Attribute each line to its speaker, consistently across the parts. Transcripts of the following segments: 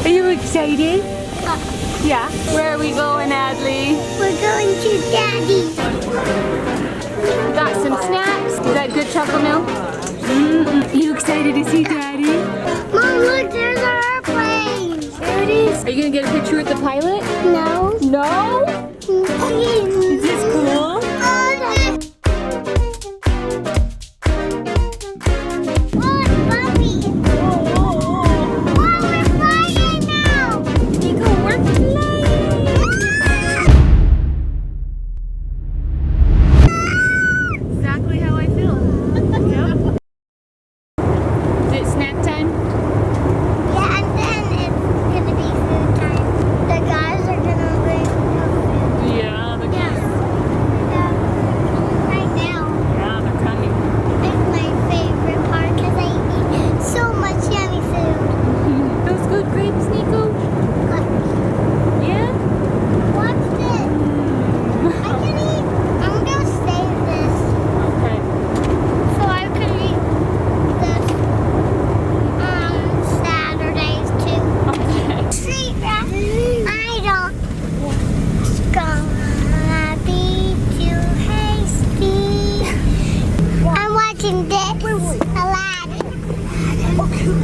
Speaker 1: Are you excited? Yeah. Where are we going, Adley?
Speaker 2: We're going to Daddy.
Speaker 1: Got some snacks. Is that good chocolate milk? You excited to see Daddy?
Speaker 2: Mom, look, there's our airplane.
Speaker 1: There it is. Are you gonna get a picture with the pilot?
Speaker 2: No.
Speaker 1: No? Is this cool?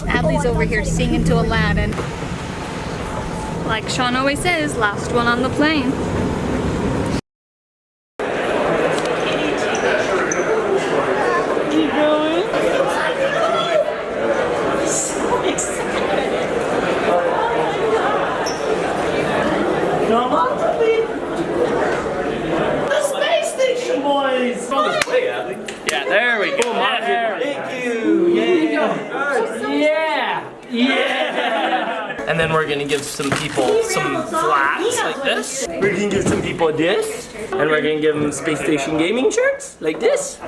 Speaker 1: Adley's over here singing to Aladdin. Like Sean always says, last one on the plane. Keep going. So excited.
Speaker 3: Come on, puppy. The space station, boys.
Speaker 4: Yeah, there we go.
Speaker 3: Thank you. Yeah. And then we're gonna give some people some flags like this. We're gonna give some people this. And we're gonna give them space station gaming shirts like this.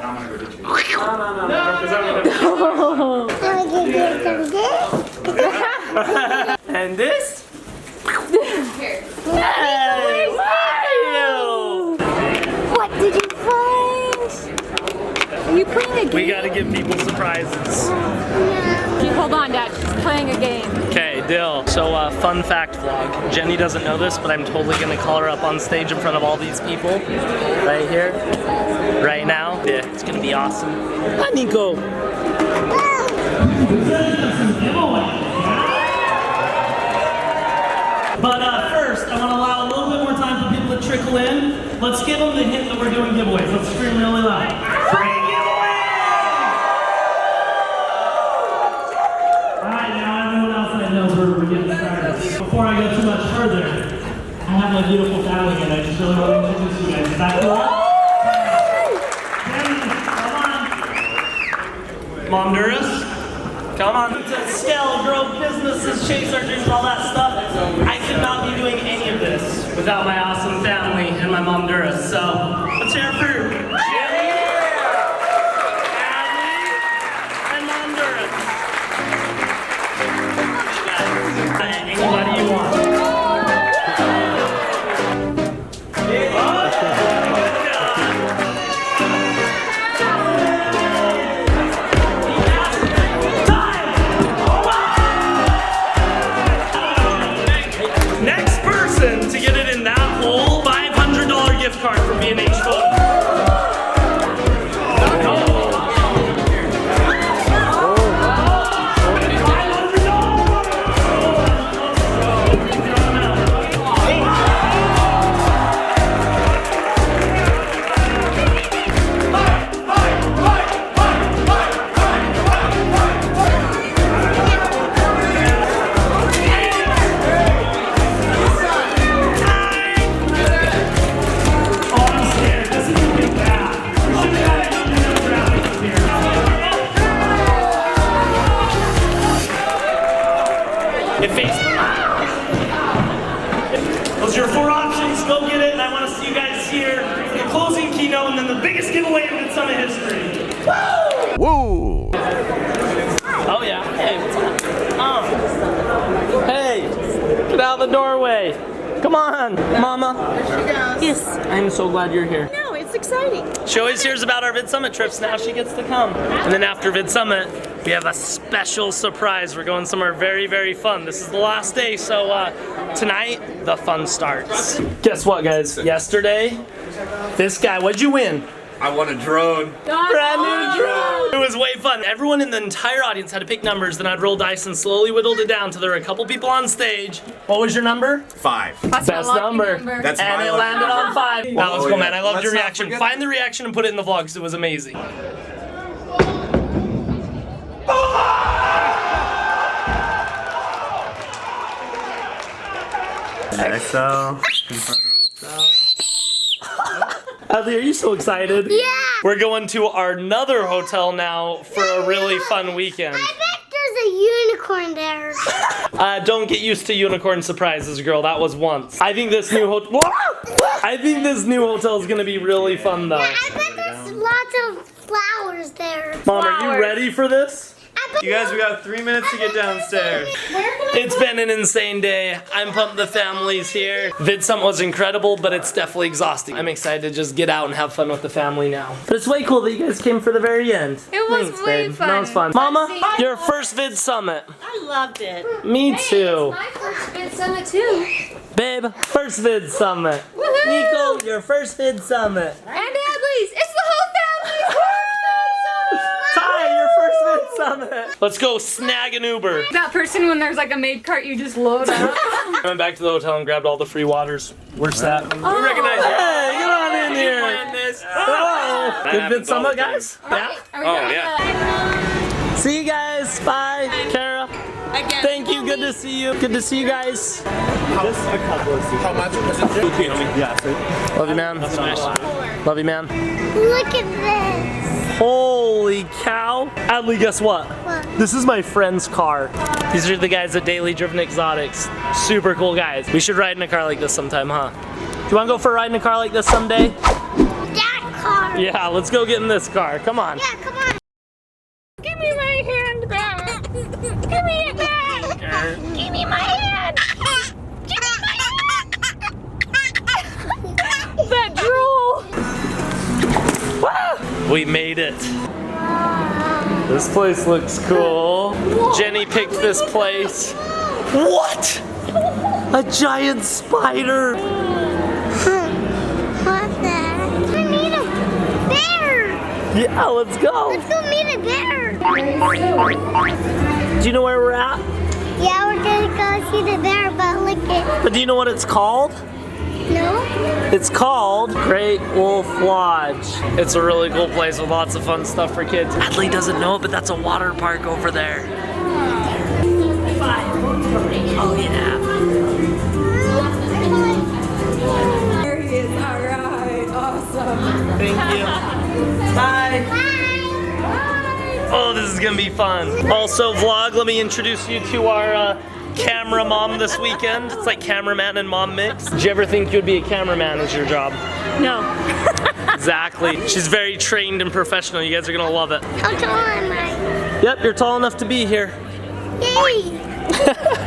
Speaker 3: And this. Hey, Mario!
Speaker 2: What did you find?
Speaker 1: Are you playing a game?
Speaker 3: We gotta give people surprises.
Speaker 1: Hold on, Dad. She's playing a game.
Speaker 3: Okay, deal. So, fun fact vlog. Jenny doesn't know this, but I'm totally gonna call her up on stage in front of all these people. Right here. Right now. Yeah, it's gonna be awesome. Hi, Niko. But first, I want to allow a little bit more time for people to trickle in. Let's give them the hint that we're doing giveaways. Let's scream really loud. Free giveaway! Alright, now everyone else that knows we're getting started. Before I go too much further, I have my beautiful family and I just really want to introduce you guys. Is that cool? Jenny, come on. Shonduras. Come on. To scale, grow businesses, chase our dreams, all that stuff. I could not be doing any of this without my awesome family and my Shonduras. So let's hear it for Jenny, Adley, and Shonduras. Anybody you want. To get it in that hole, $500 gift card from B&H Food. Those are your 4 options. Go get it, and I want to see you guys here for the closing keynote and then the biggest giveaway in VidSummit history. Woo! Woo! Oh yeah. Hey, what's up? Hey, get out of the doorway. Come on, Mama.
Speaker 5: There she goes.
Speaker 3: Yes. I'm so glad you're here.
Speaker 5: No, it's exciting.
Speaker 3: She always hears about our VidSummit trips. Now she gets to come. And then after VidSummit, We have a special surprise. We're going somewhere very, very fun. This is the last day, so tonight, the fun starts. Guess what, guys? Yesterday, this guy, what'd you win?
Speaker 4: I want a drone.
Speaker 3: Brand new drone! It was way fun. Everyone in the entire audience had to pick numbers, then I'd roll dice and slowly whittled it down till there were a couple people on stage. What was your number?
Speaker 4: 5.
Speaker 1: That's
Speaker 3: Best
Speaker 1: my lucky
Speaker 3: number.
Speaker 4: That's
Speaker 3: And
Speaker 4: my
Speaker 3: it
Speaker 4: lucky
Speaker 3: landed
Speaker 4: number.
Speaker 3: on 5. That was
Speaker 4: Oh,
Speaker 3: cool,
Speaker 4: yeah.
Speaker 3: man. I loved
Speaker 4: Let's
Speaker 3: your
Speaker 4: not
Speaker 3: reaction.
Speaker 4: forget
Speaker 3: Find the reaction and put it in the vlog because it was amazing.
Speaker 4: XO.
Speaker 3: Adley, are you so excited?
Speaker 2: Yeah.
Speaker 3: We're going to our another hotel now for a really fun weekend.
Speaker 2: I bet there's a unicorn there.
Speaker 3: Don't get used to unicorn surprises, girl. That was once. I think this new hotel. I think this new hotel is gonna be really fun, though.
Speaker 2: I bet there's lots of flowers there.
Speaker 3: Mom, are you ready for this?
Speaker 2: I bet
Speaker 4: You guys, we got 3 minutes to get downstairs.
Speaker 3: It's been an insane day. I'm pumped the family's here. VidSummit was incredible, but it's definitely exhausting. I'm excited to just get out and have fun with the family now. But it's way cool that you guys came for the very end.
Speaker 1: It was
Speaker 3: Thanks,
Speaker 1: way
Speaker 3: babe.
Speaker 1: fun.
Speaker 3: That was fun. Mama, your first VidSummit.
Speaker 5: I loved it.
Speaker 3: Me too.
Speaker 1: My first VidSummit too.
Speaker 3: Babe, first VidSummit.
Speaker 1: Woohoo!
Speaker 3: Niko, your first VidSummit.
Speaker 1: And Adley's. It's the whole family.
Speaker 3: Ty, your first VidSummit. Let's go snag an Uber.
Speaker 1: That person when there's like a maid cart you just load up.
Speaker 3: I went back to the hotel and grabbed all the free waters. Where's that? We recognize you. Hey, get on in here. Hello. Good VidSummit, guys? Yeah?
Speaker 4: Oh, yeah.
Speaker 3: See you guys. Bye. Kara.
Speaker 5: Again.
Speaker 3: Thank you. Good to see you. Good to see you guys.
Speaker 4: How much was it? Yeah.
Speaker 3: Love you, man. Love you, man.
Speaker 2: Look at this.
Speaker 3: Holy cow. Adley, guess what?
Speaker 2: What?
Speaker 3: This is my friend's car. These are the guys at Daily Driven Exotics. Super cool guys. We should ride in a car like this sometime, huh? Do you want to go for a ride in a car like this someday?
Speaker 2: That car.
Speaker 3: Yeah, let's go get in this car. Come on.
Speaker 2: Yeah, come on.
Speaker 1: Give me my hand back. Give me it back. Give me my hand. Give me my hand. That drool.
Speaker 3: We made it. This place looks cool. Jenny picked this place. What? A giant spider.
Speaker 2: What's that? We need a bear.
Speaker 3: Yeah, let's go.
Speaker 2: Let's go meet a bear.
Speaker 3: Do you know where we're at?
Speaker 2: Yeah, we're gonna go see the bear, but look at
Speaker 3: But do you know what it's called?
Speaker 2: no.
Speaker 3: It's called Great Wolf Lodge. It's a really cool place with lots of fun stuff for kids. Adley doesn't know it, but that's a water park over there. Oh yeah.
Speaker 5: There he is. All right. Awesome.
Speaker 3: Thank you. Bye. Oh, this is gonna be fun. Also, vlog, let me introduce you to our camera mom this weekend. It's like cameraman and mom mix. Did you ever think you'd be a cameraman as your job?
Speaker 1: No.
Speaker 3: Exactly. She's very trained and professional. You guys are gonna love it.
Speaker 2: How tall am I?
Speaker 3: Yep, you're tall enough to be here.
Speaker 2: Yay!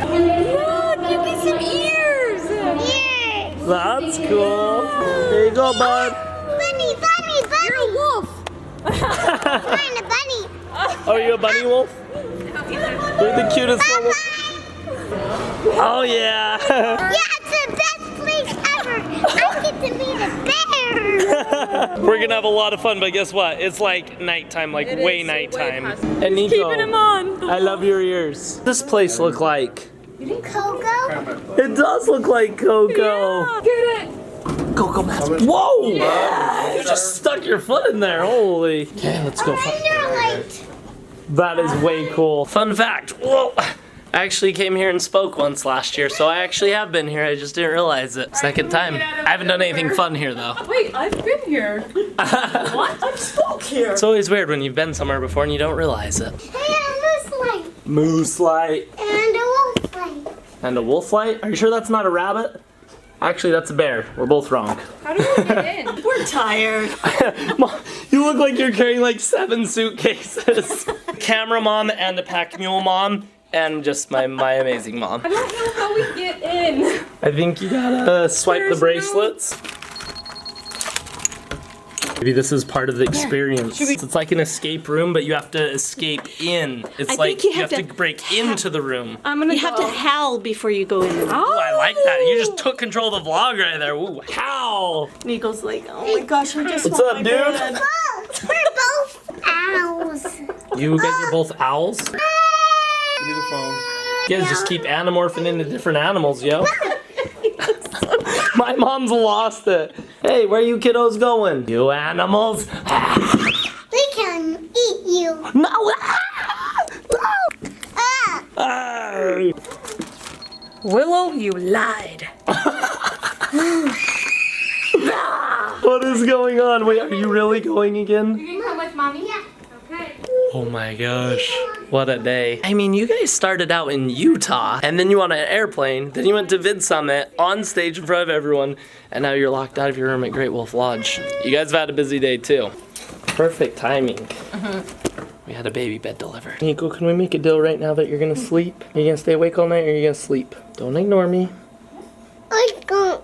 Speaker 1: Look, give me some ears.
Speaker 2: Yay!
Speaker 3: That's cool. There you go, bud.
Speaker 2: Bunny, bunny, bunny. You're a wolf. I'm a bunny.
Speaker 3: Oh, are you a bunny wolf? You're the cutest little. Oh yeah.
Speaker 2: Yeah, it's the best place ever. I get to meet a bear.
Speaker 3: We're gonna have a lot of fun, but guess what? It's like nighttime, like
Speaker 5: It
Speaker 3: way
Speaker 5: is,
Speaker 3: nighttime.
Speaker 5: way past-
Speaker 3: And Niko,
Speaker 1: Keeping him on.
Speaker 3: I love your ears. This place look like?
Speaker 2: Coco?
Speaker 3: It does look like Coco.
Speaker 1: Get it.
Speaker 3: Coco mask. Whoa! You just stuck your foot in there. Holy. Okay, let's go.
Speaker 2: Light.
Speaker 3: That is way cool. Fun fact. Whoa. I actually came here and spoke once last year, so I actually have been here. I just didn't realize it. Second time. I haven't done anything fun here though.
Speaker 5: Wait, I've been here. What? I've spoke here.
Speaker 3: It's always weird when you've been somewhere before and you don't realize it.
Speaker 2: Hey, a moose light.
Speaker 3: Moose light.
Speaker 2: And a wolf light.
Speaker 3: And a wolf light? Are you sure that's not a rabbit? Actually, that's a bear. We're both wrong.
Speaker 1: How do we get in?
Speaker 5: We're tired.
Speaker 3: Mom, you look like you're carrying like 7 suitcases. Camera mom and a pack mule mom. And just my amazing mom.
Speaker 1: I don't know how we get in.
Speaker 3: I think you gotta swipe the bracelets. Maybe this is part of the experience. It's like an escape room, but you have to escape in. It's like you have to break into the room.
Speaker 6: You have to howl before you go in.
Speaker 3: Ooh, I like that. You just took control of the vlog right there. Ooh, howl.
Speaker 6: Nico's like, oh my gosh, I just
Speaker 3: What's
Speaker 6: want
Speaker 3: up,
Speaker 6: my
Speaker 3: dude?
Speaker 6: bed.
Speaker 2: We're both owls.
Speaker 3: You guys are both owls?
Speaker 4: Give me the phone.
Speaker 3: You guys just keep anamorphing into different animals, yo. My mom's lost it. Hey, where are you kiddos going? You animals.
Speaker 2: We can eat you.
Speaker 3: No.
Speaker 2: Ah.
Speaker 5: Willow, you lied.
Speaker 3: What is going on? Wait, are you really going again?
Speaker 5: You can come with mommy?
Speaker 2: Yeah.
Speaker 5: Okay.
Speaker 3: Oh my gosh, what a day. I mean, you guys started out in Utah, and then you on an airplane, then you went to VidSummit, on stage in front of everyone, and now you're locked out of your room at Great Wolf Lodge. You guys have had a busy day too. Perfect timing. We had a baby bed delivered. Niko, can we make a deal right now that you're gonna sleep? Are you gonna stay awake all night or are you gonna sleep? Don't ignore me.
Speaker 2: I don't.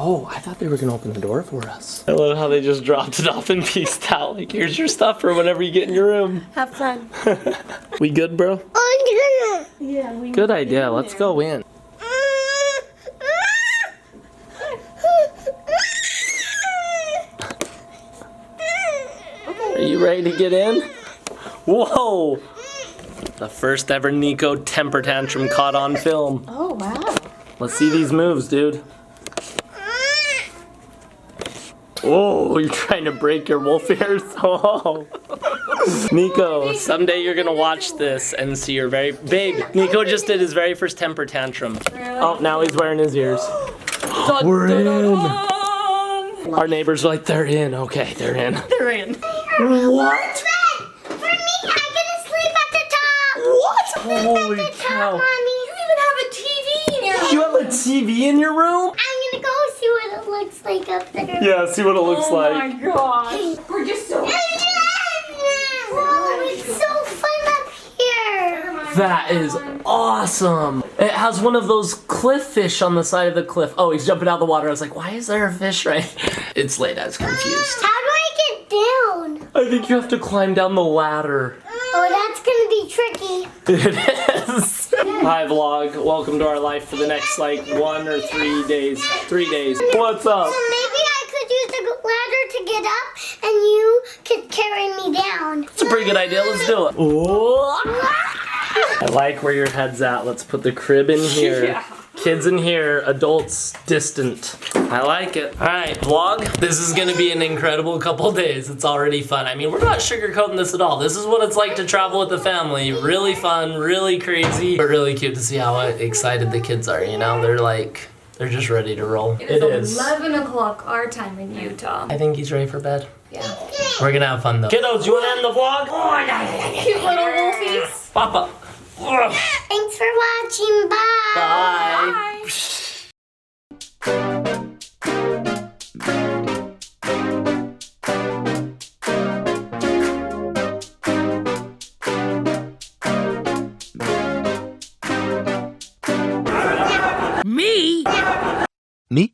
Speaker 3: Oh, I thought they were gonna open the door for us. I love how they just dropped it off and pieced out. Like, here's your stuff for whenever you get in your room.
Speaker 6: Have fun.
Speaker 3: We good, bro?
Speaker 2: I'm
Speaker 6: Yeah, we
Speaker 3: Good idea, let's go in. Are you ready to get in? Whoa! The first ever Niko temper tantrum caught on film.
Speaker 6: Oh, wow.
Speaker 3: Let's see these moves, dude. Oh, you're trying to break your wolf ears? Oh. Niko, someday you're gonna watch this and see your very... Babe, Niko just did his very first temper tantrum. Oh, now he's wearing his ears. We're in. Our neighbors are like, they're in. Okay, they're in.
Speaker 6: They're in.
Speaker 3: What?
Speaker 2: For me, I'm gonna sleep at the top.
Speaker 3: What?
Speaker 2: Sleep
Speaker 3: Holy
Speaker 2: at the top,
Speaker 3: cow.
Speaker 2: Mommy.
Speaker 5: You even have a TV in your room.
Speaker 3: You have a TV in your room?
Speaker 2: I'm gonna go see what it looks like up there.
Speaker 3: Yeah, see what it looks
Speaker 5: Oh
Speaker 3: like.
Speaker 5: my gosh. We're just so...
Speaker 2: Oh, it's so fun up here.
Speaker 3: That is awesome. It has one of those cliff fish on the side of the cliff. Oh, he's jumping out of the water. I was like, why is there a fish right? It's late, I was confused.
Speaker 2: How do I get down?
Speaker 3: I think you have to climb down the ladder.
Speaker 2: Oh, that's gonna be tricky.
Speaker 3: It is. Hi vlog, welcome to our life for the next like 1 or 3 days. 3 days. What's up?
Speaker 2: So maybe I could use the ladder to get up, and you could carry me down.
Speaker 3: It's a pretty good idea, let's do it. Whoa. I like where your head's at. Let's put the crib in here.
Speaker 5: Yeah.
Speaker 3: Kids in here, adults distant. I like it. All right, vlog. This is gonna be an incredible couple days. It's already fun. I mean, we're not sugarcoating this at all. This is what it's like to travel with the family. Really fun, really crazy, but really cute to see how excited the kids are, you know? They're just ready to roll.
Speaker 5: It is 11 o'clock our time in Utah.
Speaker 3: I think he's ready for bed.
Speaker 5: Yeah.
Speaker 3: We're gonna have fun though. Kiddos, you wanna end the vlog?
Speaker 5: Cute little wolfies.
Speaker 3: Papa.
Speaker 2: Thanks for watching. Bye.
Speaker 3: Bye.
Speaker 1: Me?
Speaker 3: Me?